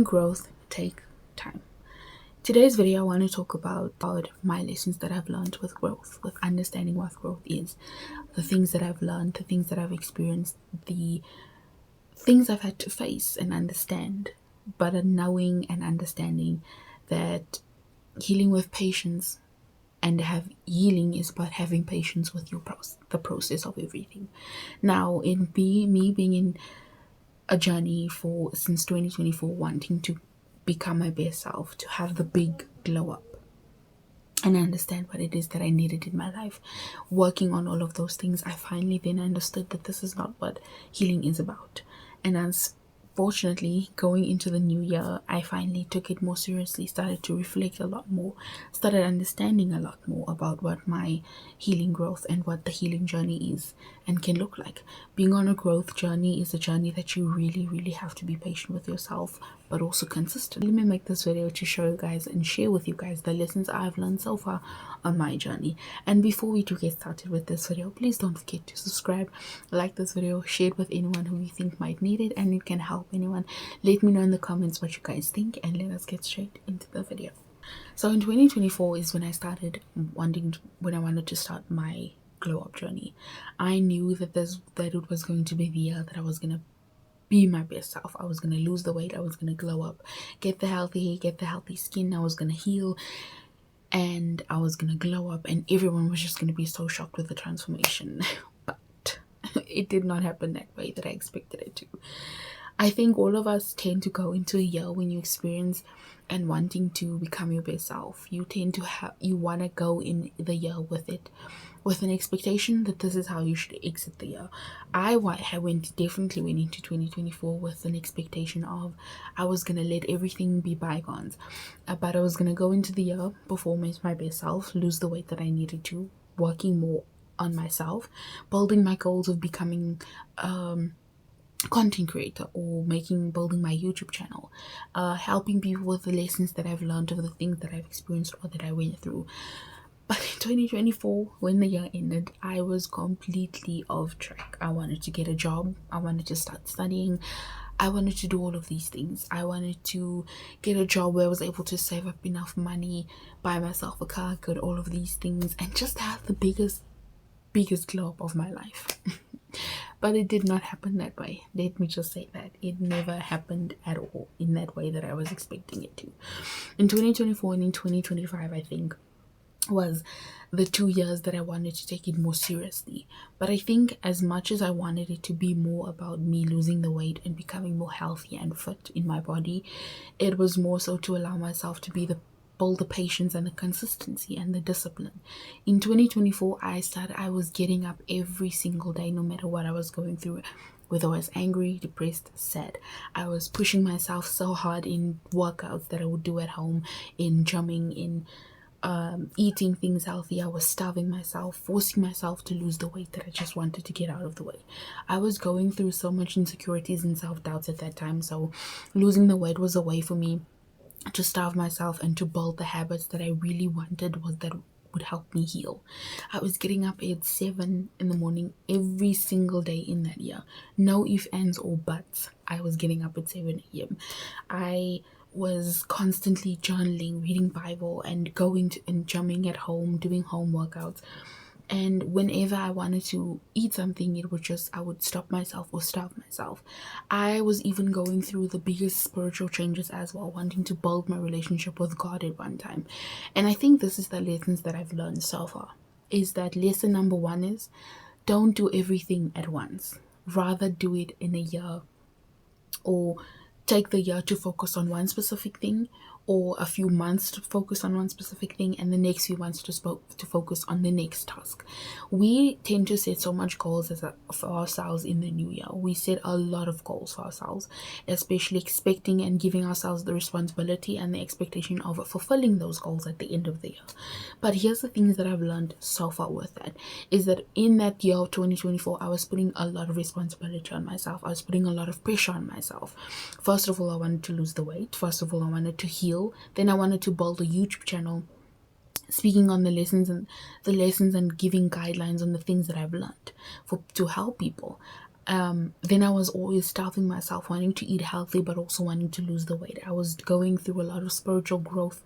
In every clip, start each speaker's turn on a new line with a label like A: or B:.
A: Growth take time. Today's video, I want to talk about my lessons that I've learned with growth, with understanding what growth is, the things that I've learned, the things that I've experienced, the things I've had to face and understand, but a knowing and understanding that healing with patience and have healing is about having patience with the process of everything. Now, in me being in a journey for since 2024, wanting to become my best self, to have the big glow up and understand what it is that I needed in my life, working on all of those things, I finally then understood that this is not what healing is about. And unfortunately, going into the new year, I finally took it more seriously, started to reflect a lot more, started understanding a lot more about what my healing growth and what the healing journey is and can look like. Being on a growth journey is a journey that you really, really have to be patient with yourself, but also consistent. Let me make this video to show you guys and share with you guys the lessons I've learned so far on my journey. And before we do get started with this video, please don't forget to subscribe, like this video, share it with anyone who you think might need it and it can help anyone. Let me know in the comments what you guys think and let us get straight into the video. So in 2024 is when I started when I wanted to start my glow up journey. I knew that it was going to be the year that I was gonna be my best self. I was gonna lose the weight, I was gonna glow up, get the healthy hair, get the healthy skin, I was gonna heal, and I was gonna glow up, and everyone was just gonna be so shocked with the transformation. But it did not happen that way that I expected it to. I think all of us tend to go into a year when you experience and wanting to become your best self. You tend to want to go in the year with it, with an expectation that this is how you should exit the year. I definitely went into 2024 with an expectation of I was going to let everything be bygones. But I was going to go into the year, perform as my best self, lose the weight that I needed to, working more on myself, building my goals of becoming content creator or building my YouTube channel, helping people with the lessons that I've learned of the things that I've experienced or that I went through. But in 2024, when the year ended, I was completely off track. I wanted to get a job, I wanted to start studying, I wanted to do all of these things. I wanted to get a job where I was able to save up enough money, buy myself a car, get all of these things, and just have the biggest glow up of my life. But it did not happen that way. Let me just say that it never happened at all in that way that I was expecting it to. In 2024 and in 2025, I think, was the 2 years that I wanted to take it more seriously. But I think as much as I wanted it to be more about me losing the weight and becoming more healthy and fit in my body, it was more so to allow myself to build the patience and the consistency and the discipline. In 2024, I was getting up every single day, no matter what I was going through, whether I was angry, depressed, sad. I was pushing myself so hard in workouts that I would do at home, in gymming, in eating things healthy. I was starving myself, forcing myself to lose the weight that I just wanted to get out of the way. I was going through so much insecurities and self-doubts at that time, so losing the weight was a way for me to starve myself and to build the habits that I really wanted that would help me heal. I was getting up at 7 in the morning every single day in that year. No ifs, ands, or buts. I was getting up at 7 a.m. I was constantly journaling, reading Bible, and going to and jumping at home, doing home workouts. And whenever I wanted to eat something, I would stop myself or starve myself. I was even going through the biggest spiritual changes as well, wanting to build my relationship with God at one time. And I think this is the lessons that I've learned so far, is that lesson number 1 is don't do everything at once. Rather do it in a year, or take the year to focus on one specific thing, or a few months to focus on one specific thing, and the next few months to focus on the next task. We tend to set so much goals for ourselves in the new year. We set a lot of goals for ourselves, especially expecting and giving ourselves the responsibility and the expectation of fulfilling those goals at the end of the year. But here's the things that I've learned so far with that, is that in that year of 2024, I was putting a lot of responsibility on myself. I was putting a lot of pressure on myself. First of all, I wanted to lose the weight. First of all, I wanted to heal. Then I wanted to build a YouTube channel speaking on the lessons and giving guidelines on the things that I've learned to help people. Then I was always starving myself, wanting to eat healthy, but also wanting to lose the weight. I was going through a lot of spiritual growth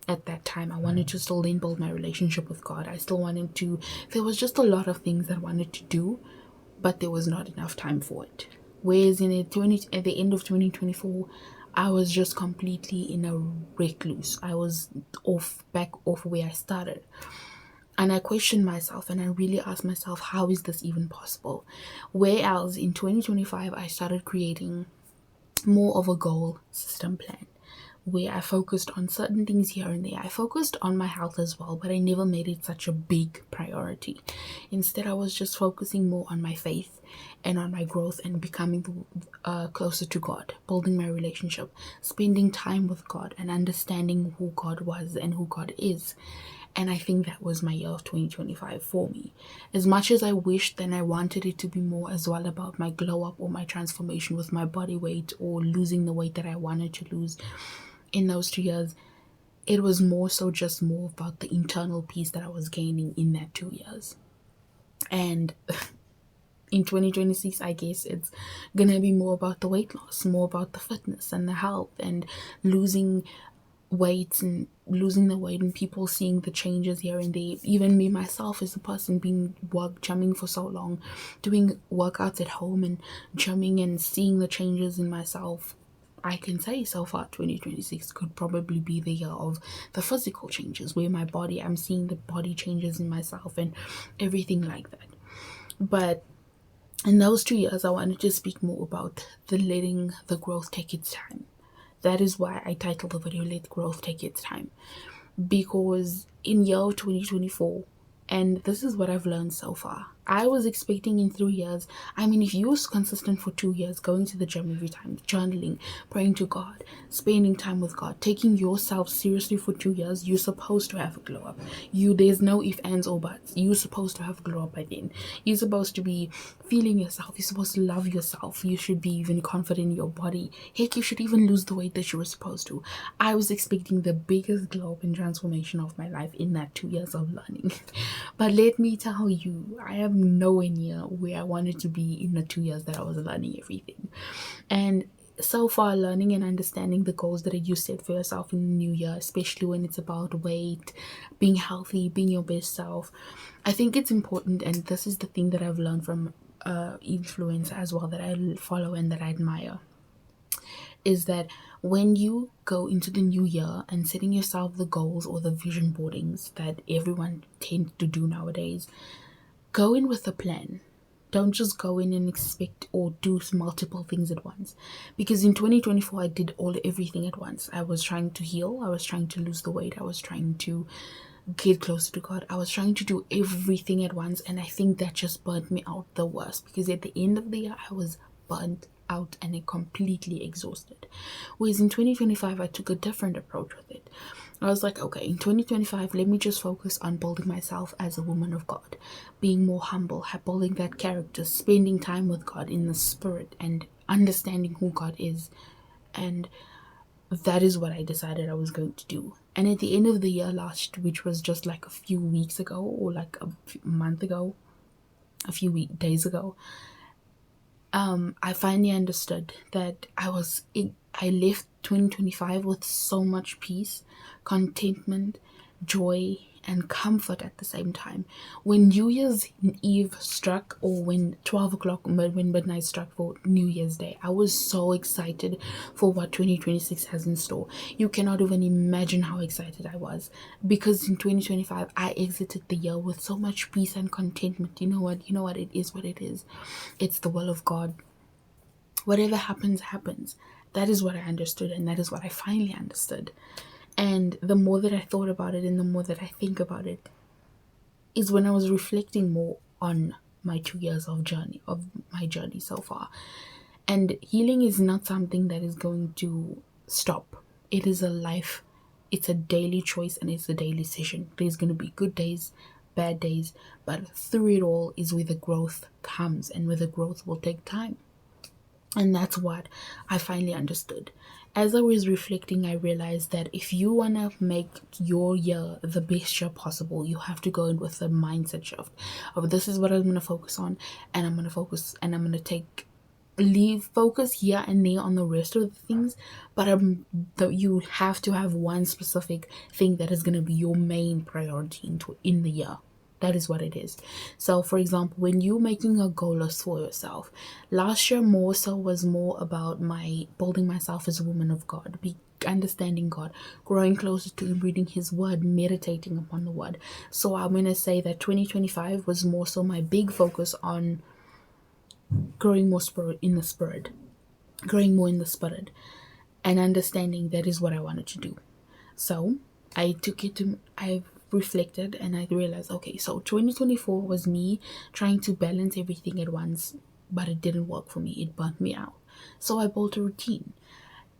A: at that time. I wanted to still then build my relationship with God. I still wanted to, there was just a lot of things that I wanted to do, but there was not enough time for it. Whereas at the end of 2024, I was just completely in a recluse. I was back off where I started. And I questioned myself and I really asked myself, how is this even possible? Whereas in 2025, I started creating more of a goal system plan where I focused on certain things here and there. I focused on my health as well, but I never made it such a big priority. Instead, I was just focusing more on my faith and on my growth and becoming closer to God, building my relationship, spending time with God, and understanding who God was and who God is. And I think that was my year of 2025 for me. As much as I wished and I wanted it to be more as well about my glow up or my transformation with my body weight or losing the weight that I wanted to lose in those 2 years, it was more so just more about the internal peace that I was gaining in that 2 years. And in 2026, I guess it's gonna be more about the weight loss, more about the fitness and the health and losing weight and losing the weight and people seeing the changes here and there. Even me myself as a person being gymming for so long, doing workouts at home and gymming and seeing the changes in myself. I can say so far 2026 could probably be the year of the physical changes where I'm seeing the body changes in myself and everything like that. But in those 2 years, I wanted to speak more about the letting the growth take its time. That is why I titled the video Let Growth Take Its Time. Because in year 2024, and this is what I've learned so far, I was expecting in 3 years, I mean, if you was consistent for 2 years, going to the gym every time, journaling, praying to God, spending time with God, taking yourself seriously for 2 years, you're supposed to have a glow up. There's no ifs, ands, or buts. You're supposed to have a glow up by then. You're supposed to be feeling yourself. You're supposed to love yourself. You should be even confident in your body. Heck, you should even lose the weight that you were supposed to. I was expecting the biggest glow up and transformation of my life in that 2 years of learning. But let me tell you, I am nowhere near where I wanted to be in the 2 years that I was learning everything. And so far, learning and understanding the goals that you set for yourself in the new year, especially when it's about weight, being healthy, being your best self, I think it's important. And this is the thing that I've learned from influence as well that I follow and that I admire, is that when you go into the new year and setting yourself the goals or the vision boardings that everyone tends to do nowadays, go in with a plan. Don't just go in and expect or do multiple things at once. Because in 2024, I did everything at once. I was trying to heal. I was trying to lose the weight. I was trying to get closer to God. I was trying to do everything at once. And I think that just burnt me out the worst. Because at the end of the year, I was burnt out and completely exhausted. Whereas in 2025, I took a different approach with it. I was like, okay, in 2025, let me just focus on building myself as a woman of God, being more humble, building that character, spending time with God in the spirit and understanding who God is. And that is what I decided I was going to do. And at the end of the year which was just like a few weeks ago or like a month ago, a few days ago, I finally understood that I left 2025 with so much peace, contentment, joy, and comfort at the same time. When New Year's Eve struck, or when 12 o'clock, when midnight struck for New Year's Day, I was so excited for what 2026 has in store. You cannot even imagine how excited I was, because in 2025, I exited the year with so much peace and contentment. You know what? It is what it is. It's the will of God. Whatever happens, happens. That is what I understood, and that is what I finally understood. And the more that I thought about it and the more that I think about it is when I was reflecting more on my 2 years of my journey so far. And healing is not something that is going to stop. It is a life. It's a daily choice and it's a daily decision. There's going to be good days, bad days, but through it all is where the growth comes, and where the growth will take time. And that's what I finally understood. As I was reflecting, I realized that if you want to make your year the best year possible, you have to go in with a mindset shift of this is what I'm going to focus on, and I'm going to focus and I'm going to take leave focus here and there on the rest of the things, but you have to have one specific thing that is going to be your main priority in the year. That is what it is. So for example, when you're making a goal list for yourself, last year more so was more about my building myself as a woman of God, understanding God, growing closer to him, reading his word, meditating upon the word. So I'm going to say that 2025 was more so my big focus on growing more growing more in the spirit, and understanding that is what I wanted to do. So I reflected and I realized, okay, so 2024 was me trying to balance everything at once, but it didn't work for me. It burnt me out. So I built a routine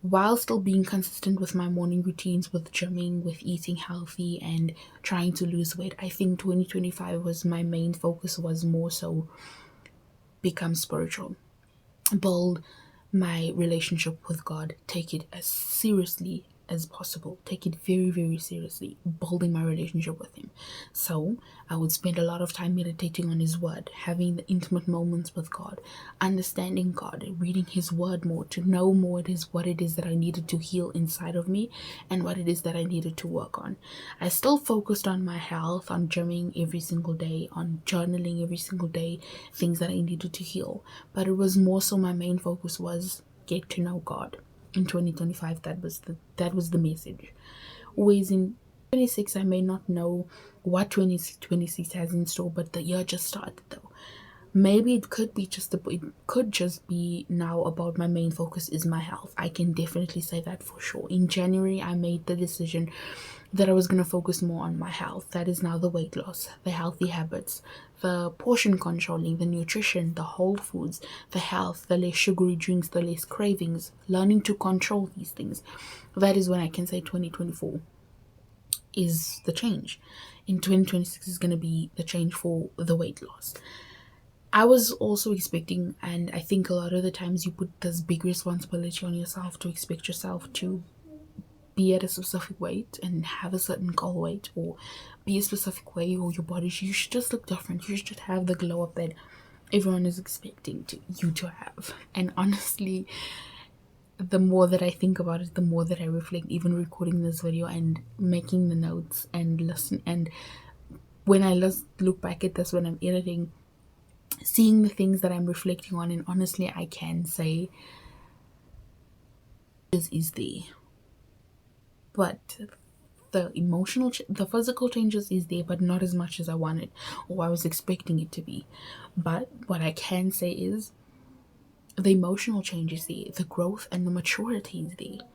A: while still being consistent with my morning routines, with gymming, with eating healthy, and trying to lose weight. I think 2025 was my main focus, was more so become spiritual, build my relationship with God, take it as seriously as possible, take it very, very seriously, building my relationship with Him. So I would spend a lot of time meditating on His Word, having the intimate moments with God, understanding God, reading His Word more, to know more what it is that I needed to heal inside of me and what it is that I needed to work on. I still focused on my health, on gymming every single day, on journaling every single day, things that I needed to heal. But it was more so my main focus was get to know God. In 2025, that was the message. Always in 26, I may not know what 2026 has in store, but the year just started though. Maybe it could just be now about my main focus is my health. I can definitely say that for sure. In January, I made the decision that I was going to focus more on my health. That is now the weight loss, the healthy habits, the portion controlling, the nutrition, the whole foods, the health, the less sugary drinks, the less cravings, learning to control these things. That is when I can say 2024 is the change. In 2026 is going to be the change for the weight loss. I was also expecting, and I think a lot of the times you put this big responsibility on yourself to expect yourself to be at a specific weight and have a certain goal weight, or be a specific way, or your body, you should just look different. You should have the glow up that everyone is expecting you to have. And honestly, the more that I think about it, the more that I reflect, even recording this video and making the notes and listen, and when I look back at this when I'm editing, seeing the things that I'm reflecting on, and honestly I can say this is there, but the physical changes is there, but not as much as I wanted or I was expecting it to be. But what I can say is the emotional change is there, the growth and the maturity is there.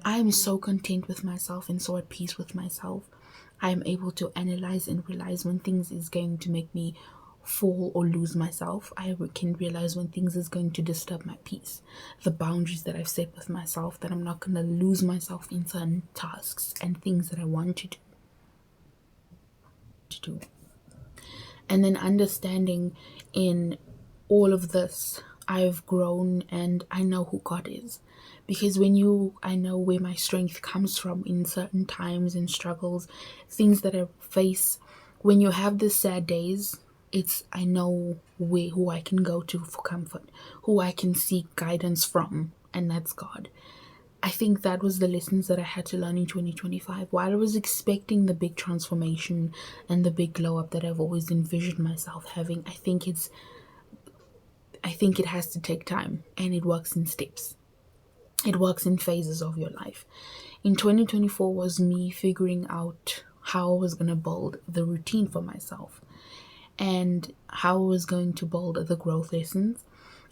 A: I am so content with myself and so at peace with myself. I am able to analyze and realize when things is going to make me fall or lose myself. I can realize when things is going to disturb my peace. The boundaries that I've set with myself, that I'm not going to lose myself in certain tasks and things that I want to do. And then understanding in all of this, I've grown and I know who God is. Because I know where my strength comes from in certain times and struggles, things that I face. When you have the sad days, I know who I can go to for comfort, who I can seek guidance from, and that's God. I think that was the lessons that I had to learn in 2025. While I was expecting the big transformation and the big glow up that I've always envisioned myself having, I think it has to take time, and it works in steps. It works in phases of your life. In 2024 was me figuring out how I was going to build the routine for myself, and how I was going to build the growth lessons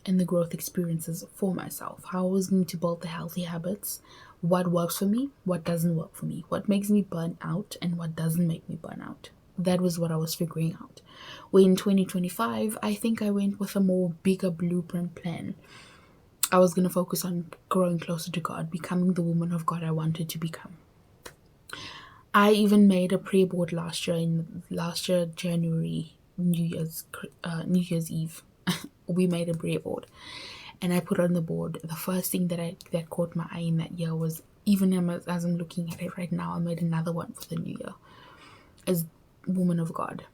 A: and the growth experiences for myself, how I was going to build the healthy habits, what works for me, what doesn't work for me, what makes me burn out and what doesn't make me burn out. That was what I was figuring out. Well, in 2025, I think I went with a more bigger blueprint plan. I was going to focus on growing closer to God, becoming the woman of God I wanted to become. I even made a prayer board last year January, New Year's Eve. We made a prayer board, and I put on the board, the first thing that caught my eye in that year was, even as I'm looking at it right now, I made another one for the new year, as woman of God.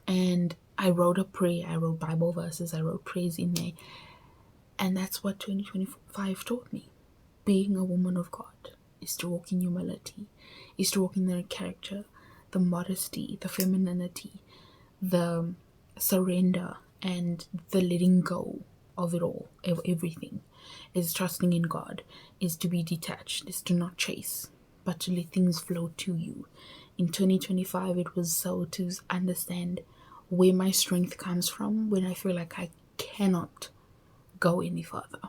A: And I wrote a prayer, I wrote Bible verses, I wrote prayers in there. And that's what 2025 taught me. Being a woman of God is to walk in humility, is to walk in the character, the modesty, the femininity, the surrender, and the letting go of it all, of everything. Is trusting in God, is to be detached, is to not chase, but to let things flow to you. In 2025, it was so to understand where my strength comes from when I feel like I cannot go any further.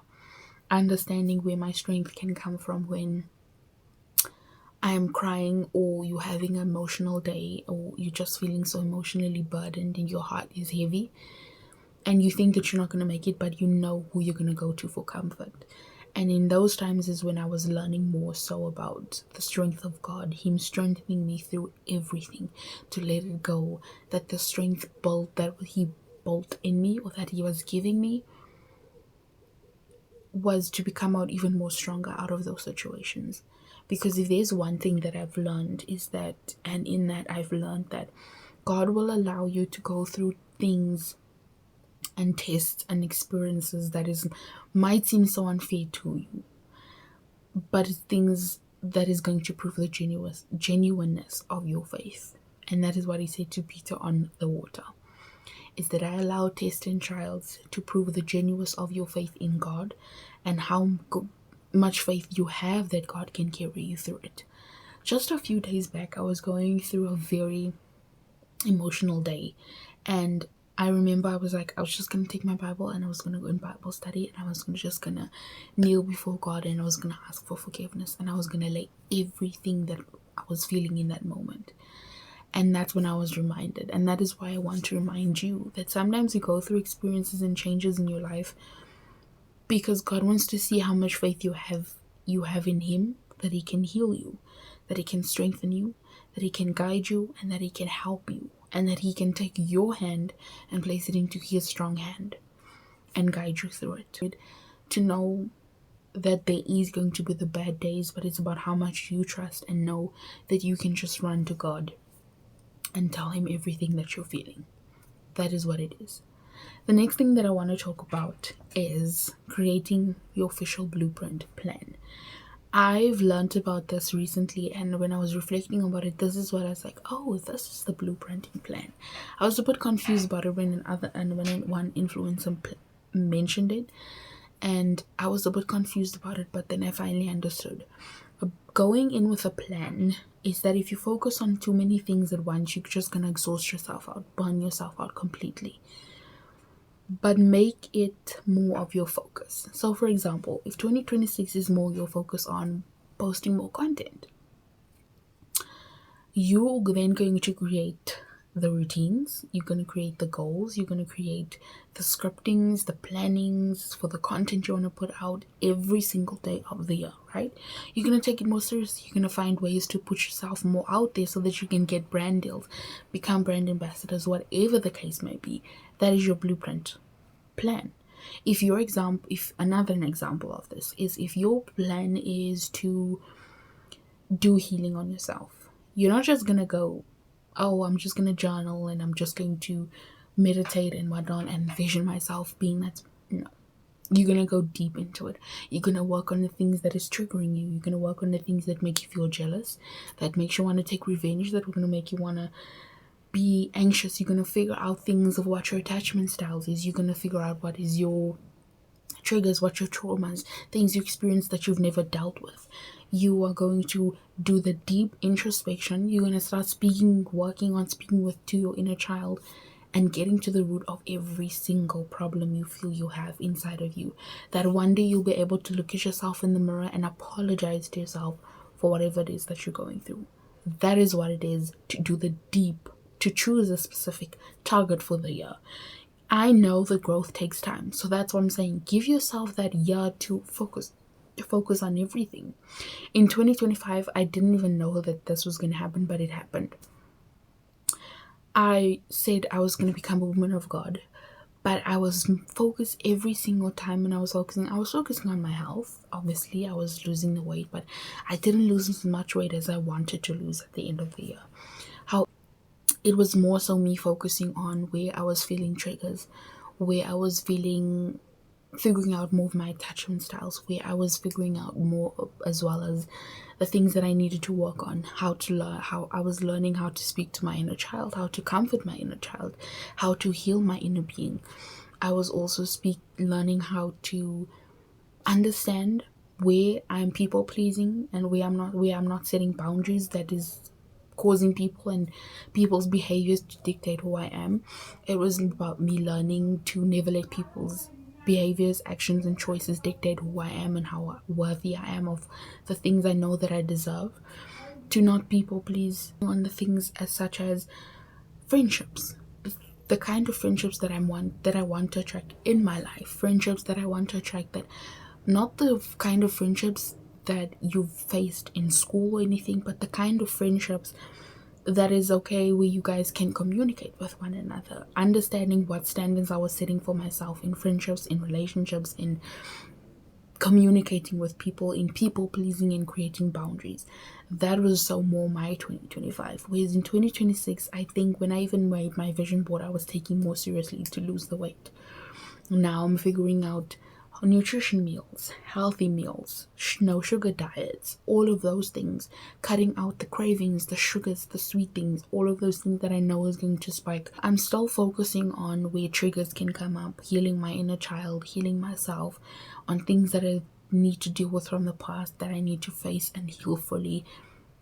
A: Understanding where my strength can come from when I am crying, or you're having an emotional day, or you're just feeling so emotionally burdened and your heart is heavy and you think that you're not going to make it, but you know who you're going to go to for comfort. And in those times is when I was learning more so about the strength of God, Him strengthening me through everything, to let it go, that the strength built that He built in me, or that He was giving me, was to become out even more stronger out of those situations. Because if there's one thing that I've learned is that, and in that I've learned that God will allow you to go through things and tests and experiences that might seem so unfair to you, but it's things that is going to prove the genuineness of your faith. And that is what He said to Peter on the water, is that I allow tests and trials to prove the genuineness of your faith in God, and how much faith you have that God can carry you through it. Just a few days back, I was going through a very emotional day, and I remember I was just going to take my Bible and I was going to go in Bible study, and I was just going to kneel before God, and I was going to ask for forgiveness, and I was going to lay everything that I was feeling in that moment. And that's when I was reminded, and that is why I want to remind you that sometimes you go through experiences and changes in your life because God wants to see how much faith you have in Him, that He can heal you, that He can strengthen you, that He can guide you, and that He can help you, and that He can take your hand and place it into His strong hand and guide you through it. To know that there is going to be the bad days, but it's about how much you trust and know that you can just run to God and tell Him everything that you're feeling. That is what it is. The next thing that I want to talk about is creating your official blueprint plan. I've learned about this recently, and when I was reflecting about it, this is what I was like, oh, this is the blueprinting plan. I was a bit confused about it when one influencer mentioned it, and I was a bit confused about it, but then I finally understood. Going in with a plan is that if you focus on too many things at once, you're just going to exhaust yourself out, burn yourself out completely. But make it more of your focus. So for example, if 2026 is more your focus on posting more content, you're then going to create the routines, you're going to create the goals, you're going to create the scriptings, the plannings for the content you want to put out every single day of the year, right? You're going to take it more seriously. You're going to find ways to put yourself more out there so that you can get brand deals, become brand ambassadors, whatever the case may be. That is your blueprint plan. If another example of this is, if your plan is to do healing on yourself, you're not just going to go, oh, I'm just going to journal and I'm just going to meditate and whatnot and vision myself being that. No. You're going to go deep into it. You're going to work on the things that is triggering you. You're going to work on the things that make you feel jealous, that makes you want to take revenge, that are going to make you want to be anxious. You're going to figure out things of what your attachment styles is. You're going to figure out what is your triggers, what your traumas, things you experience that you've never dealt with. You are going to do the deep introspection. You're going to start working on speaking to your inner child and getting to the root of every single problem you feel you have inside of you. That one day you'll be able to look at yourself in the mirror and apologize to yourself for whatever it is that you're going through. That is what it is to do the deep, to choose a specific target for the year. I know that growth takes time, so that's what I'm saying. Give yourself that year to focus on everything. In 2025, I didn't even know that this was going to happen, but it happened. I said I was going to become a woman of God, but I was focused every single time when I was focusing on my health. Obviously I was losing the weight, but I didn't lose as much weight as I wanted to lose at the end of the year. How it was more so me focusing on where I was feeling triggers, where I was feeling figuring out more of my attachment styles, where I was figuring out more, as well as the things that I needed to work on, how to learn, how I was learning how to speak to my inner child, how to comfort my inner child, how to heal my inner being. I was also learning how to understand where I'm people pleasing and where I'm not setting boundaries that is causing people and people's behaviors to dictate who I am. It wasn't about me learning to never let people's behaviors, actions, and choices dictate who I am and how worthy I am of the things I know that I deserve. To not people please on the things as such as friendships. The kind of friendships that I want to attract in my life. Friendships that I want to attract, that not the kind of friendships that you've faced in school or anything, but the kind of friendships that is okay, where you guys can communicate with one another, understanding what standards I was setting for myself in friendships, in relationships, in communicating with people, in people pleasing, and creating boundaries. That was so more my 2025. Whereas in 2026, I think when I even made my vision board, I was taking more seriously to lose the weight. Now I'm figuring out nutrition meals, healthy meals, no sugar diets, all of those things, cutting out the cravings, the sugars, the sweet things, all of those things that I know is going to spike. I'm still focusing on where triggers can come up, healing my inner child, healing myself, on things that I need to deal with from the past that I need to face and heal fully.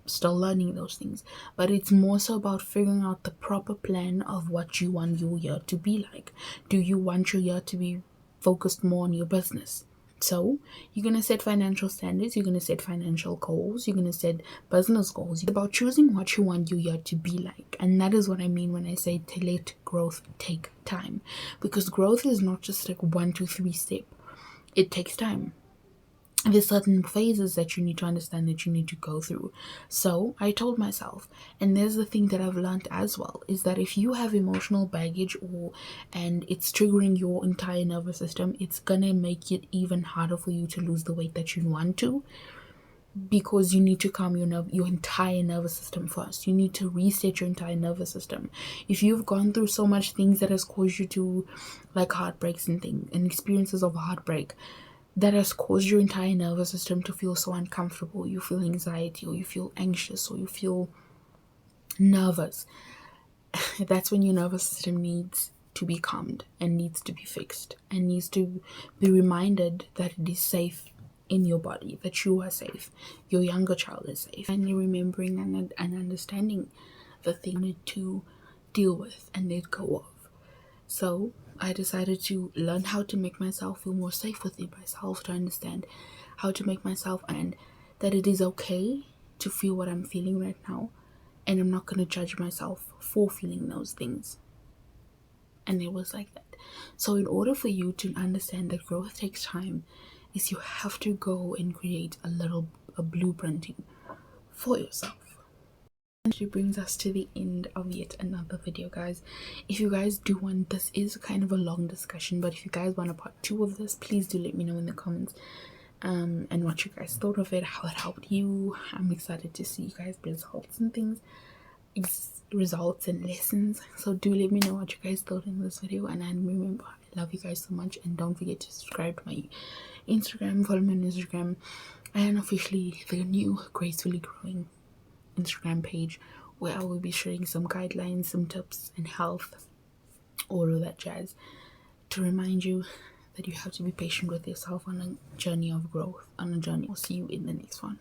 A: Still learning those things, but it's more so about figuring out the proper plan of what you want your year to be like. Do you want your year to be focused more on your business? So you're going to set financial standards, you're going to set financial goals, you're going to set business goals. It's about choosing what you want your year to be like. And that is what I mean when I say to let growth take time, because growth is not just like 1 2 3 step. It takes time. There's certain phases that you need to understand, that you need to go through. So I told myself, and there's the thing that I've learned as well, is that if you have emotional baggage and it's triggering your entire nervous system, it's gonna make it even harder for you to lose the weight that you want to, because you need to calm your entire nervous system first. You need to reset your entire nervous system. If you've gone through so much things that has caused you to, like heartbreaks and things and experiences of heartbreak, that has caused your entire nervous system to feel so uncomfortable, you feel anxiety, or you feel anxious, or you feel nervous, that's when your nervous system needs to be calmed and needs to be fixed and needs to be reminded that it is safe in your body, that you are safe, your younger child is safe, and you're remembering and understanding the thing you need to deal with and let go of. So I decided to learn how to make myself feel more safe within myself, to understand how to make myself, and that it is okay to feel what I'm feeling right now, and I'm not going to judge myself for feeling those things. And it was like that. So in order for you to understand that growth takes time, is you have to go and create a blueprinting for yourself. Actually brings us to the end of yet another video, guys. If you guys do want, this is kind of a long discussion, but if you guys want a part 2 of this, please do let me know in the comments, and what you guys thought of it, how it helped you. I'm excited to see you guys results and things, results and lessons. So do let me know what you guys thought in this video, and remember, I love you guys so much, and don't forget to subscribe to my Instagram, follow me on Instagram, and officially the new Gracefully Growing Instagram page, where I will be sharing some guidelines, some tips, and health, all of that jazz, to remind you that you have to be patient with yourself on a journey of growth, on a journey. I'll see you in the next one.